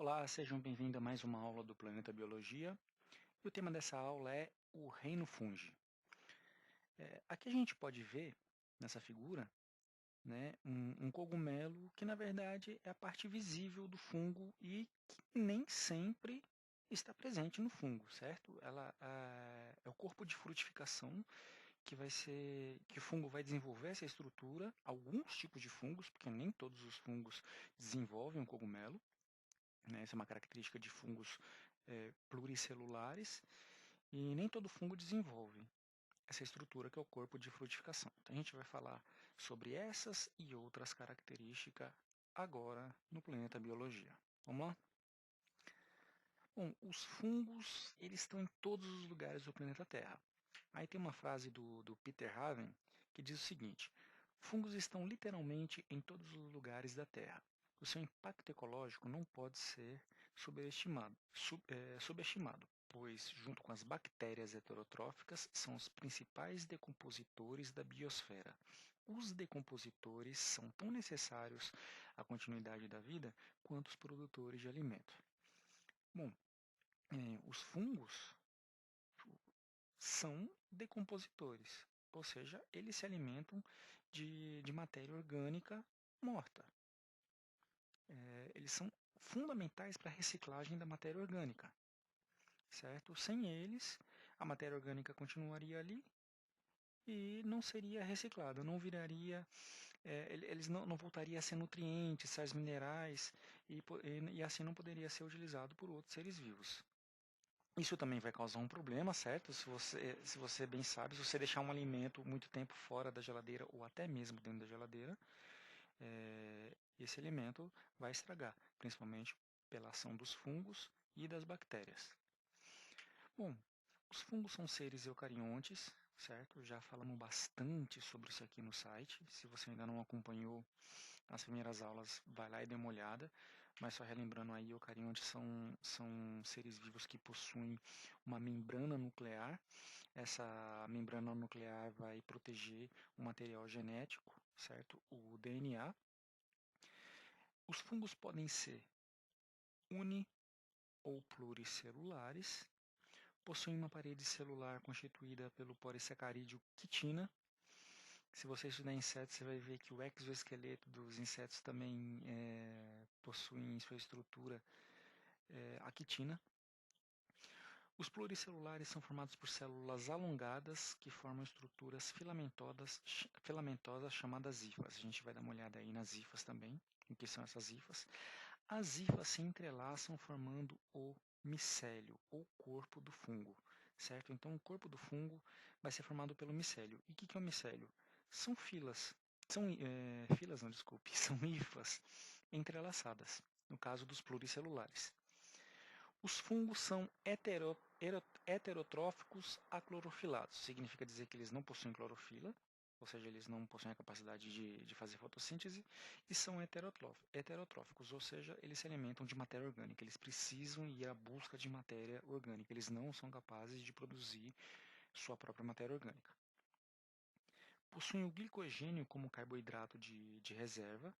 Olá, sejam bem-vindos a mais uma aula do Planeta Biologia. E o tema dessa aula é o reino fungi. Aqui a gente pode ver, nessa figura, né, um cogumelo que, na verdade, é a parte visível do fungo e que nem sempre está presente no fungo, certo? É o corpo de frutificação que o fungo vai desenvolver essa estrutura, alguns tipos de fungos, porque nem todos os fungos desenvolvem um cogumelo, né? Essa é uma característica de fungos pluricelulares e nem todo fungo desenvolve essa estrutura que é o corpo de frutificação. Então a gente vai falar sobre essas e outras características agora no Planeta Biologia. Vamos lá? Bom, os fungos eles estão em todos os lugares do planeta Terra. Aí tem uma frase do Peter Haven que diz o seguinte: fungos estão literalmente em todos os lugares da Terra. O seu impacto ecológico não pode ser subestimado, pois, junto com as bactérias heterotróficas, são os principais decompositores da biosfera. Os decompositores são tão necessários à continuidade da vida quanto os produtores de alimento. Bom, os fungos são decompositores, ou seja, eles se alimentam de matéria orgânica morta. Eles são fundamentais para a reciclagem da matéria orgânica, certo? Sem eles, a matéria orgânica continuaria ali e não seria reciclada, não viraria, eles não voltariam a ser nutrientes, sais minerais e assim não poderia ser utilizado por outros seres vivos. Isso também vai causar um problema, certo? Se você bem sabe, se você deixar um alimento muito tempo fora da geladeira ou até mesmo dentro da geladeira, esse alimento vai estragar, principalmente pela ação dos fungos e das bactérias. Bom, os fungos são seres eucariontes, certo? Já falamos bastante sobre isso aqui no site. Se você ainda não acompanhou as primeiras aulas, vai lá e dê uma olhada. Mas só relembrando aí, eucariontes são seres vivos que possuem uma membrana nuclear. Essa membrana nuclear vai proteger o material genético, certo? O DNA. Os fungos podem ser uni ou pluricelulares, possuem uma parede celular constituída pelo polissacarídeo quitina. Se você estudar insetos, você vai ver que o exoesqueleto dos insetos também possui em sua estrutura a quitina. Os pluricelulares são formados por células alongadas que formam estruturas filamentosas chamadas hifas. A gente vai dar uma olhada aí nas hifas também, o que são essas hifas. As hifas se entrelaçam formando o micélio, ou corpo do fungo, certo? Então o corpo do fungo vai ser formado pelo micélio. E o que é o micélio? São filas, filas não, desculpe, são hifas entrelaçadas, no caso dos pluricelulares. Os fungos são heterotróficos aclorofilados. Significa dizer que eles não possuem clorofila, ou seja, eles não possuem a capacidade de fazer fotossíntese, e são heterotróficos, ou seja, eles se alimentam de matéria orgânica. Eles precisam ir à busca de matéria orgânica. Eles não são capazes de produzir sua própria matéria orgânica. Possuem o glicogênio como carboidrato de reserva.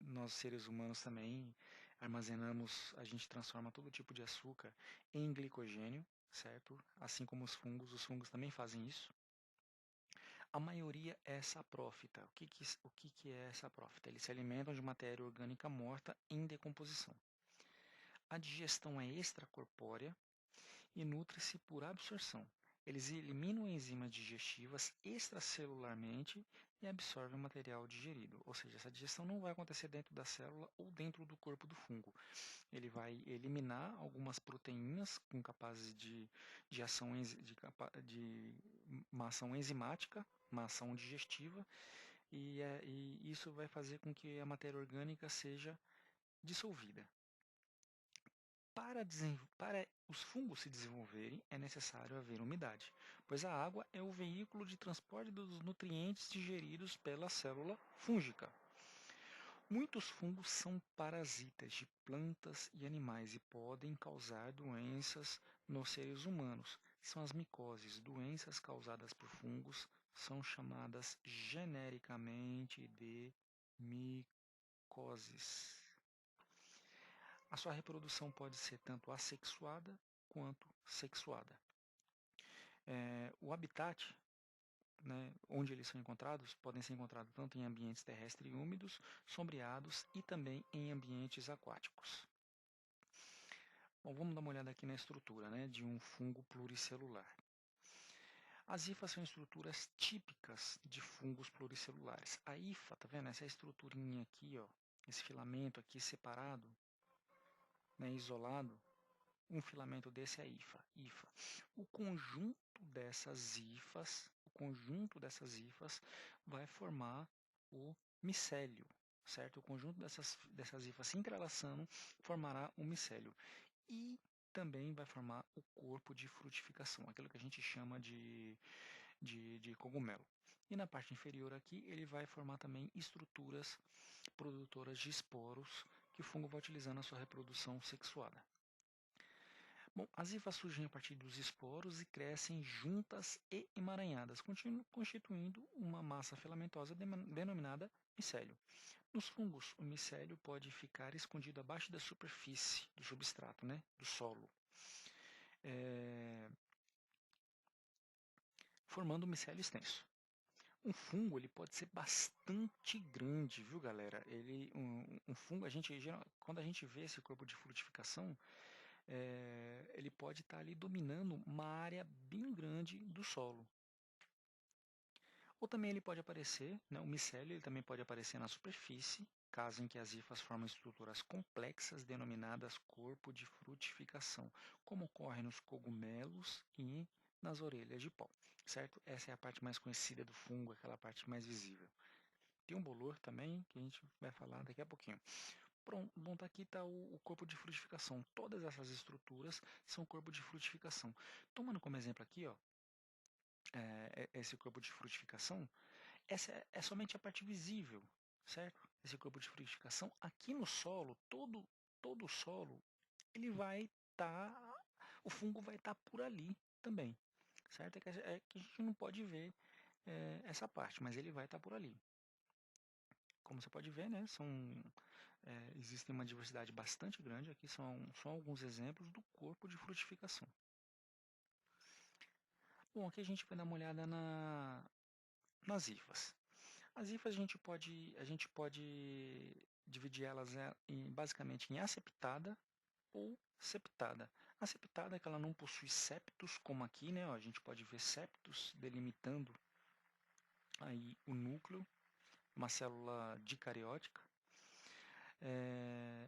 Nós, seres humanos, também armazenamos, a gente transforma todo tipo de açúcar em glicogênio, certo? Assim como os fungos também fazem isso. A maioria é saprófita. O que é saprófita? Eles se alimentam de matéria orgânica morta em decomposição. A digestão é extracorpórea e nutre-se por absorção. Eles eliminam enzimas digestivas extracelularmente e absorvem o material digerido. Ou seja, essa digestão não vai acontecer dentro da célula ou dentro do corpo do fungo. Ele vai eliminar algumas proteínas com capazes de ação de uma ação enzimática, uma ação digestiva, e isso vai fazer com que a matéria orgânica seja dissolvida. Para os fungos se desenvolverem, é necessário haver umidade, pois a água é o veículo de transporte dos nutrientes digeridos pela célula fúngica. Muitos fungos são parasitas de plantas e animais e podem causar doenças nos seres humanos. São as micoses. Doenças causadas por fungos são chamadas genericamente de micoses. A sua reprodução pode ser tanto assexuada quanto sexuada. O habitat, né, onde eles são encontrados, podem ser encontrados tanto em ambientes terrestres e úmidos, sombreados e também em ambientes aquáticos. Bom, vamos dar uma olhada aqui na estrutura, né, de um fungo pluricelular. As hifas são estruturas típicas de fungos pluricelulares. A hifa, tá vendo? Essa estruturinha aqui, ó, esse filamento aqui separado, né, isolado, um filamento desse é a hifa. O conjunto dessas hifas vai formar o micélio, certo? O conjunto dessas hifas se entrelaçando formará o micélio. E também vai formar o corpo de frutificação, aquilo que a gente chama de cogumelo. E na parte inferior aqui, ele vai formar também estruturas produtoras de esporos que o fungo vai utilizar na sua reprodução sexuada. Bom, as hifas surgem a partir dos esporos e crescem juntas e emaranhadas, constituindo uma massa filamentosa denominada micélio. Nos fungos, o micélio pode ficar escondido abaixo da superfície do substrato, né, do solo, formando um micélio extenso. Um fungo ele pode ser bastante grande, viu, galera? Um fungo, quando a gente vê esse corpo de frutificação, ele pode estar ali dominando uma área bem grande do solo. Ou também ele pode aparecer, né, o micélio ele também pode aparecer na superfície, caso em que as hifas formam estruturas complexas denominadas corpo de frutificação, como ocorre nos cogumelos e nas orelhas de pó, certo? Essa é a parte mais conhecida do fungo, aquela parte mais visível. Tem um bolor também, que a gente vai falar daqui a pouquinho. Pronto, bom, aqui está o corpo de frutificação. Todas essas estruturas são corpo de frutificação. Tomando como exemplo aqui, ó, esse corpo de frutificação, essa é somente a parte visível, certo? Esse corpo de frutificação, aqui no solo, todo o solo, ele vai estar, o fungo vai estar por ali também, certo? É que a gente não pode ver essa parte, mas ele vai estar por ali. Como você pode ver, né, existe uma diversidade bastante grande. Aqui são alguns exemplos do corpo de frutificação. Bom, aqui a gente vai dar uma olhada nas hifas. As hifas a gente pode dividir elas basicamente em aseptada ou septada. A septada é que ela não possui septos, como aqui, né? Ó, a gente pode ver septos delimitando aí o núcleo, uma célula dicariótica.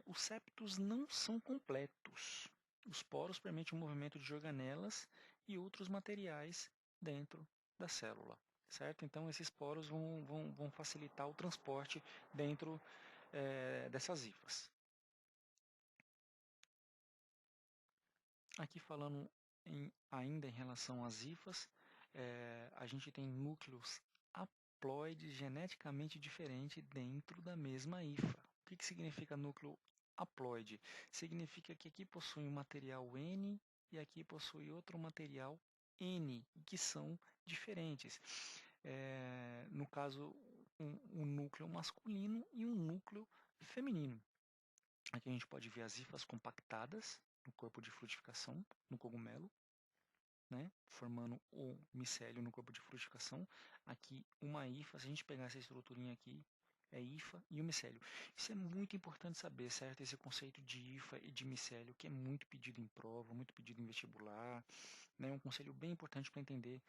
Os septos não são completos. Os poros permitem o movimento de organelas e outros materiais dentro da célula, certo? Então, esses poros vão facilitar o transporte dentro dessas hifas. Aqui falando ainda em relação às hifas, a gente tem núcleos haploides geneticamente diferentes dentro da mesma hifa. O que significa núcleo haploide? Significa que aqui possui um material N e aqui possui outro material N, que são diferentes. No caso, um núcleo masculino e um núcleo feminino. Aqui a gente pode ver as hifas compactadas no corpo de frutificação, no cogumelo, né, formando o micélio no corpo de frutificação. Aqui uma hifa, se a gente pegar essa estruturinha aqui, é hifa e o micélio. Isso é muito importante saber, certo? Esse conceito de hifa e de micélio, que é muito pedido em prova, muito pedido em vestibular, né? É um conselho bem importante para entender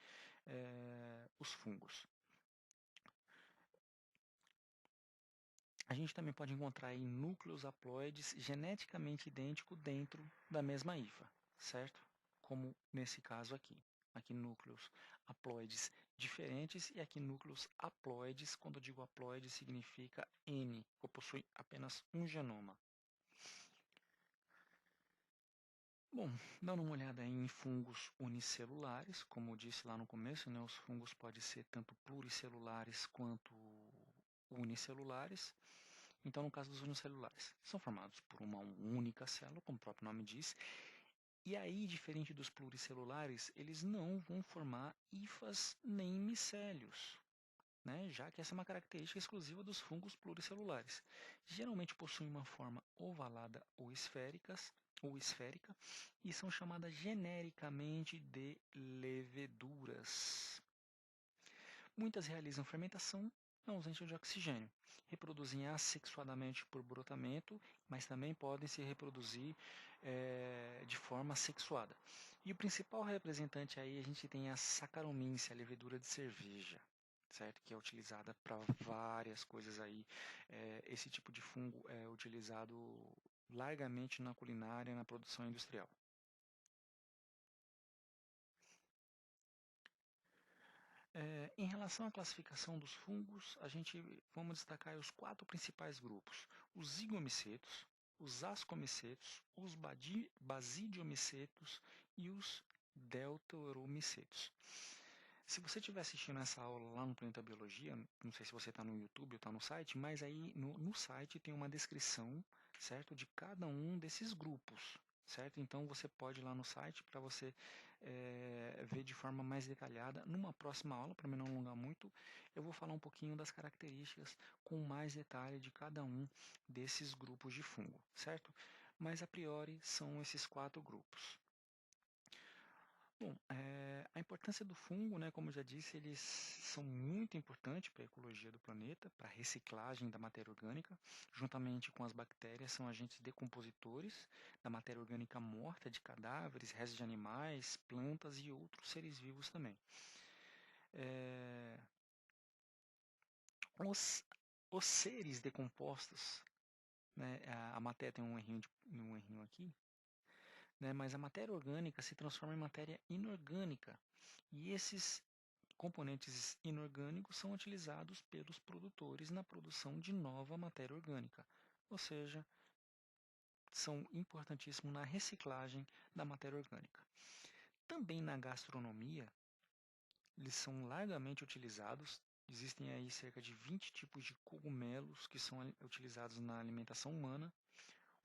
os fungos. A gente também pode encontrar aí núcleos haploides geneticamente idênticos dentro da mesma hifa, certo? Como nesse caso aqui. Aqui núcleos haploides diferentes e aqui núcleos haploides. Quando eu digo haploide, significa N, que possui apenas um genoma. Bom, dando uma olhada em fungos unicelulares, como eu disse lá no começo, né, os fungos podem ser tanto pluricelulares quanto unicelulares. Então, no caso dos unicelulares, são formados por uma única célula, como o próprio nome diz, e aí, diferente dos pluricelulares, eles não vão formar hifas nem micélios. né, já que essa é uma característica exclusiva dos fungos pluricelulares. Geralmente possuem uma forma ovalada ou esférica e são chamadas genericamente de leveduras. Muitas realizam fermentação na ausência de oxigênio. Reproduzem assexuadamente por brotamento, mas também podem se reproduzir de forma sexuada. E o principal representante aí a gente tem a Saccharomyces, a levedura de cerveja, certo? Que é utilizada para várias coisas aí. Esse tipo de fungo é utilizado largamente na culinária, na produção industrial. Em relação à classificação dos fungos, a gente vamos destacar os quatro principais grupos: os zigomicetos, os ascomicetos, os basidiomicetos e os deltauromicetos. Se você estiver assistindo essa aula lá no Planeta Biologia, não sei se você está no YouTube ou está no site, mas aí no site tem uma descrição, certo, de cada um desses grupos, certo? Então você pode ir lá no site para você ver de forma mais detalhada. Numa próxima aula, para me não alongar muito, eu vou falar um pouquinho das características com mais detalhe de cada um desses grupos de fungo, certo? Mas a priori são esses quatro grupos. Bom, a importância do fungo, né, como eu já disse, eles são muito importantes para a ecologia do planeta, para a reciclagem da matéria orgânica, juntamente com as bactérias, são agentes decompositores da matéria orgânica morta de cadáveres, restos de animais, plantas e outros seres vivos também. É, os, os seres decompostos, né, a matéria tem um errinho aqui, né, mas a matéria orgânica se transforma em matéria inorgânica. E esses componentes inorgânicos são utilizados pelos produtores na produção de nova matéria orgânica, ou seja, são importantíssimos na reciclagem da matéria orgânica. Também na gastronomia, eles são largamente utilizados. Existem aí cerca de 20 tipos de cogumelos que são utilizados na alimentação humana.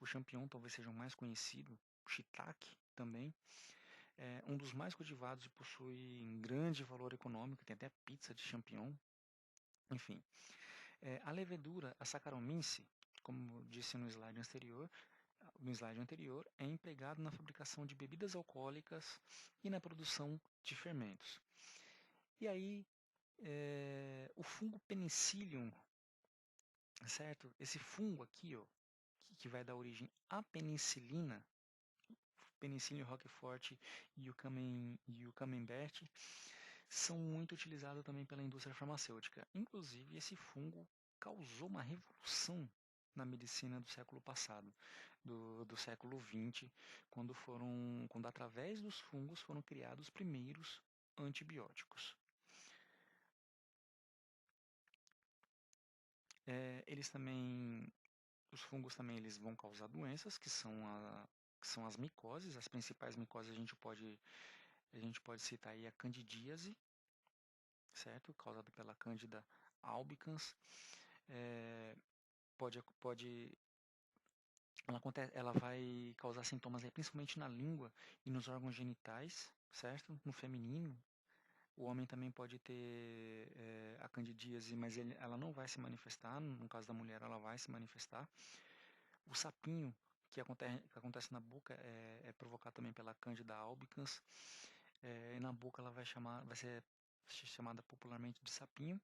O champignon talvez seja o mais conhecido, o shiitake também. É um dos mais cultivados e possui um grande valor econômico, tem até pizza de champignon. Enfim, a levedura, a Saccharomyces, como disse no slide anterior, é empregado na fabricação de bebidas alcoólicas e na produção de fermentos. E aí, o fungo Penicillium, certo? Esse fungo aqui, ó, que vai dar origem à penicilina, Penicillium roquefort e o camembert, são muito utilizados também pela indústria farmacêutica. Inclusive, esse fungo causou uma revolução na medicina do século passado, do século XX, quando através dos fungos foram criados os primeiros antibióticos. Eles também, os fungos também eles vão causar doenças que são as micoses. As principais micoses a gente pode citar aí a candidíase, certo? Causada pela Candida albicans. É, pode ela vai causar sintomas aí, principalmente na língua e nos órgãos genitais, certo? No feminino. O homem também pode ter a candidíase, mas ela não vai se manifestar. No caso da mulher, ela vai se manifestar. O sapinho, que acontece na boca, é provocado também pela Candida albicans. E na boca ela vai ser chamada popularmente de sapinho.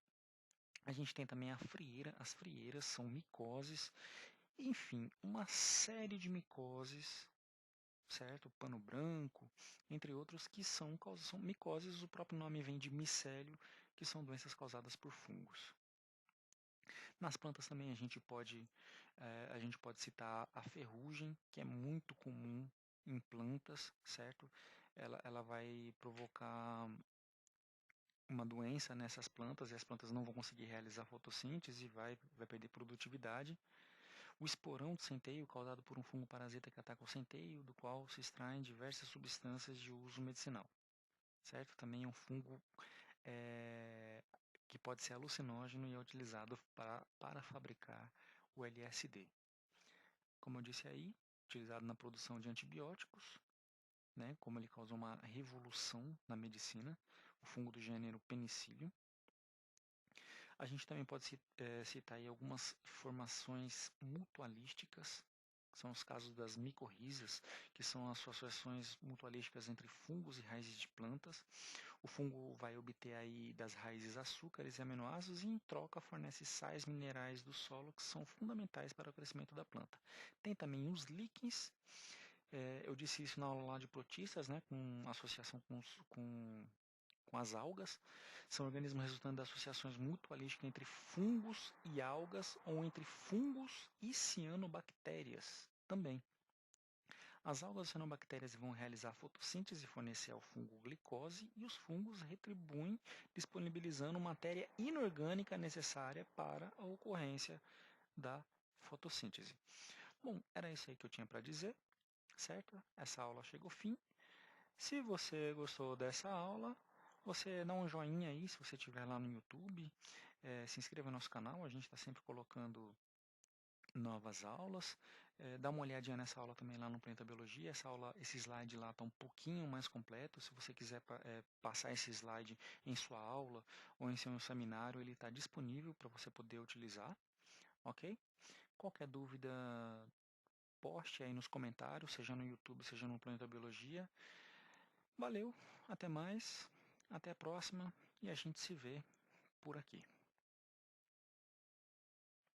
A gente tem também a frieira. As frieiras são micoses. Enfim, uma série de micoses, certo? Pano branco, entre outros, que são micoses. O próprio nome vem de micélio, que são doenças causadas por fungos. Nas plantas também a gente pode citar a ferrugem, que é muito comum em plantas, certo? Ela vai provocar uma doença nessas plantas e as plantas não vão conseguir realizar fotossíntese e vai perder produtividade. O esporão do centeio, causado por um fungo parasita que ataca o centeio, do qual se extraem diversas substâncias de uso medicinal, certo? Também é um fungo que pode ser alucinógeno e é utilizado para fabricar o LSD. Como eu disse aí, utilizado na produção de antibióticos, né, como ele causou uma revolução na medicina, o fungo do gênero Penicillium. A gente também pode citar aí algumas formações mutualísticas, que são os casos das micorrizas, que são associações mutualísticas entre fungos e raízes de plantas. O fungo vai obter aí das raízes açúcares e aminoácidos e em troca fornece sais minerais do solo que são fundamentais para o crescimento da planta. Tem também os líquens, eu disse isso na aula lá de protistas, né, com associação com as algas. São organismos resultantes de associações mutualísticas entre fungos e algas ou entre fungos e cianobactérias também. As algas e cianobactérias vão realizar a fotossíntese e fornecer ao fungo glicose e os fungos retribuem disponibilizando matéria inorgânica necessária para a ocorrência da fotossíntese. Bom, era isso aí que eu tinha para dizer, certo? Essa aula chegou ao fim. Se você gostou dessa aula, você dá um joinha aí se você estiver lá no YouTube, se inscreva no nosso canal, a gente está sempre colocando novas aulas. Dá uma olhadinha nessa aula também lá no Planeta Biologia. Essa aula, esse slide lá está um pouquinho mais completo. Se você quiser passar esse slide em sua aula ou em seu seminário, ele está disponível para você poder utilizar, ok? Qualquer dúvida, poste aí nos comentários, seja no YouTube, seja no Planeta Biologia. Valeu, até mais, até a próxima e a gente se vê por aqui.